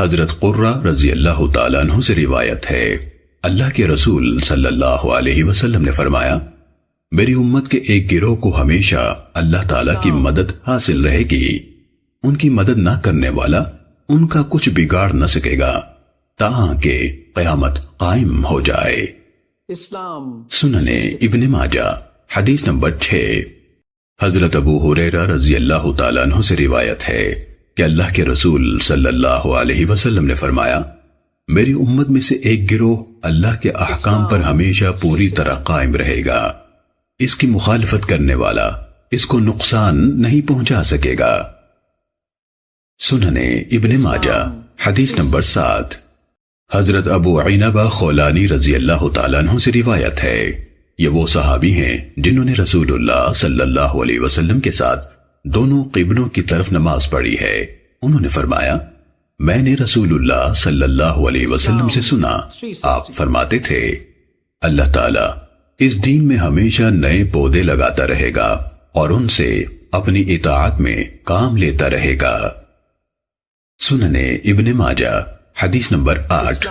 حضرت قرہ رضی اللہ تعالیٰ عنہ سے روایت ہے، اللہ کے رسول صلی اللہ علیہ وسلم نے فرمایا، میری امت کے ایک گروہ کو ہمیشہ اللہ تعالیٰ کی مدد حاصل رہے گی، ان کی مدد نہ کرنے والا ان کا کچھ بگاڑ نہ سکے گا تاہاں کہ قیامت قائم ہو جائے۔ سننے ابن ماجہ حدیث نمبر 6۔ حضرت ابو ہریرہ رضی اللہ تعالیٰ عنہ سے روایت ہے کہ اللہ کے رسول صلی اللہ علیہ وسلم نے فرمایا، میری امت میں سے ایک گروہ اللہ کے احکام پر ہمیشہ پوری طرح قائم رہے گا، اس کی مخالفت کرنے والا اس کو نقصان نہیں پہنچا سکے گا۔ سننے ابن ماجہ حدیث نمبر 7۔ حضرت ابو عنبہ خولانی رضی اللہ تعالیٰ عنہ سے روایت ہے، یہ وہ صحابی ہیں جنہوں نے رسول اللہ صلی اللہ علیہ وسلم کے ساتھ دونوں قبلوں کی طرف نماز پڑھی ہے۔ انہوں نے فرمایا، میں نے رسول اللہ صلی اللہ علیہ وسلم سے سنا، آپ فرماتے تھے، اللہ تعالیٰ اس دین میں ہمیشہ نئے پودے لگاتا رہے گا اور ان سے اپنی اطاعت میں کام لیتا رہے گا۔ سننے ابن ماجہ حدیث نمبر 8۔